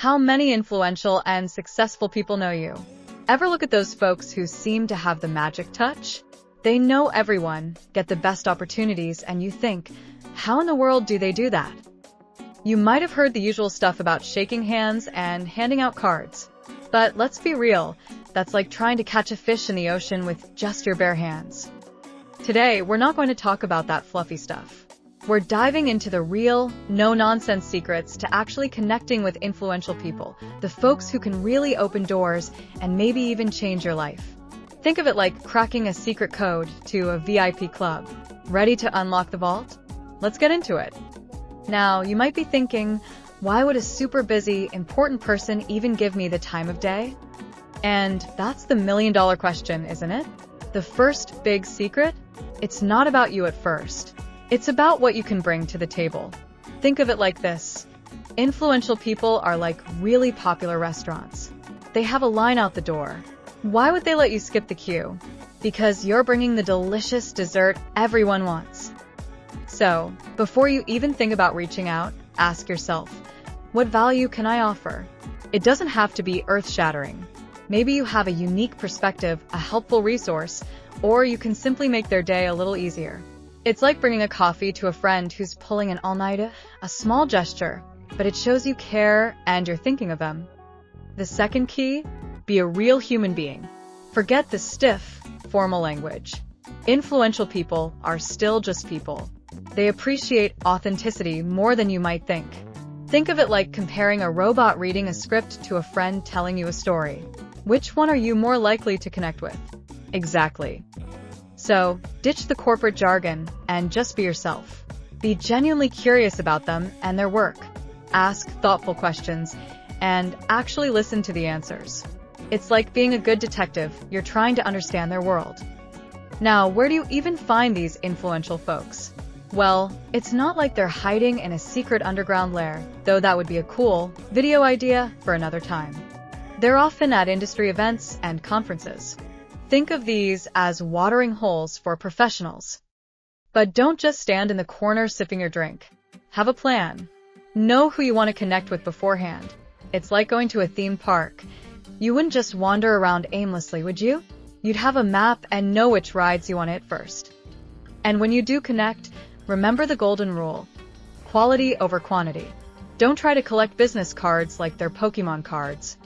How many influential and successful people know you? Ever look at those folks who seem to have the magic touch? They know everyone, get the best opportunities, and you think, how in the world do they do that? You might have heard the usual stuff about shaking hands and handing out cards. But let's be real, that's like trying to catch a fish in the ocean with just your bare hands. Today, we're not going to talk about that fluffy stuff. We're diving into the real, no-nonsense secrets to actually connecting with influential people, the folks who can really open doors and maybe even change your life. Think of it like cracking a secret code to a VIP club. Ready to unlock the vault? Let's get into it. Now, you might be thinking, why would a super busy, important person even give me the time of day? And that's the million-dollar question, isn't it? The first big secret? It's not about you at first. It's about what you can bring to the table. Think of it like this. Influential people are like really popular restaurants. They have a line out the door. Why would they let you skip the queue? Because you're bringing the delicious dessert everyone wants. So, before you even think about reaching out, ask yourself, what value can I offer? It doesn't have to be earth-shattering. Maybe you have a unique perspective, a helpful resource, or you can simply make their day a little easier. It's like bringing a coffee to a friend who's pulling an all-nighter, a small gesture, but it shows you care and you're thinking of them. The second key, be a real human being. Forget the stiff, formal language. Influential people are still just people. They appreciate authenticity more than you might think. Think of it like comparing a robot reading a script to a friend telling you a story. Which one are you more likely to connect with? Exactly. So, ditch the corporate jargon and just be yourself. Be genuinely curious about them and their work. Ask thoughtful questions and actually listen to the answers. It's like being a good detective, you're trying to understand their world. Now, where do you even find these influential folks? Well, it's not like they're hiding in a secret underground lair, though that would be a cool video idea for another time. They're often at industry events and conferences. Think of these as watering holes for professionals. But don't just stand in the corner sipping your drink. Have a plan. Know who you want to connect with beforehand. It's like going to a theme park. You wouldn't just wander around aimlessly, would you? You'd have a map and know which rides you want to hit first. And when you do connect, remember the golden rule. Quality over quantity. Don't try to collect business cards like they're Pokemon cards.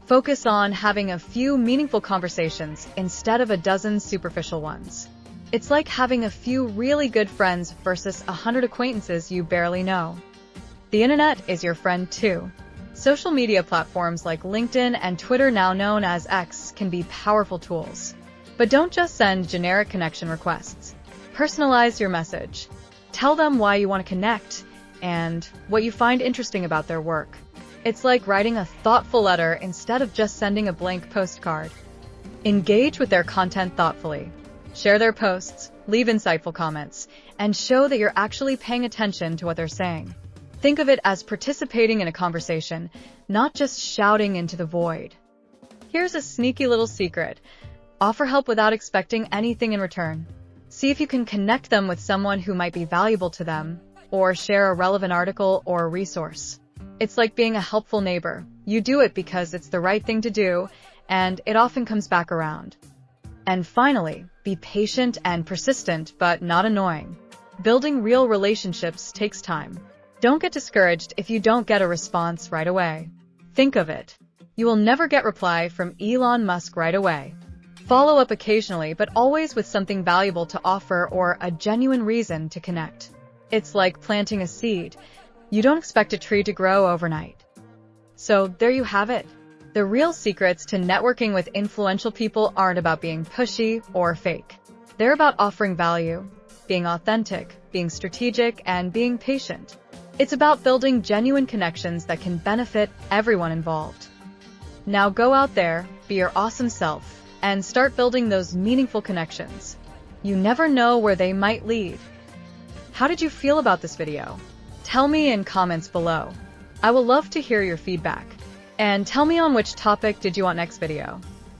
Focus on having a few meaningful conversations instead of a dozen superficial ones. It's like having a few really good friends versus 100 acquaintances you barely know. The internet is your friend too. Social media platforms like LinkedIn and Twitter, now known as X, can be powerful tools. But don't just send generic connection requests. Personalize your message. Tell them why you want to connect and what you find interesting about their work. It's like writing a thoughtful letter instead of just sending a blank postcard. Engage with their content thoughtfully. Share their posts, leave insightful comments, and show that you're actually paying attention to what they're saying. Think of it as participating in a conversation, not just shouting into the void. Here's a sneaky little secret. Offer help without expecting anything in return. See if you can connect them with someone who might be valuable to them, or share a relevant article or resource. It's like being a helpful neighbor. You do it because it's the right thing to do, and it often comes back around. And finally, be patient and persistent, but not annoying. Building real relationships takes time. Don't get discouraged if you don't get a response right away. Think of it. You will never get reply from Elon Musk right away. Follow up occasionally, but always with something valuable to offer or a genuine reason to connect. It's like planting a seed. You don't expect a tree to grow overnight. So there you have it. The real secrets to networking with influential people aren't about being pushy or fake. They're about offering value, being authentic, being strategic, and being patient. It's about building genuine connections that can benefit everyone involved. Now go out there, be your awesome self, and start building those meaningful connections. You never know where they might lead. How did you feel about this video? Tell me in comments below. I will love to hear your feedback. And tell me on which topic did you want next video.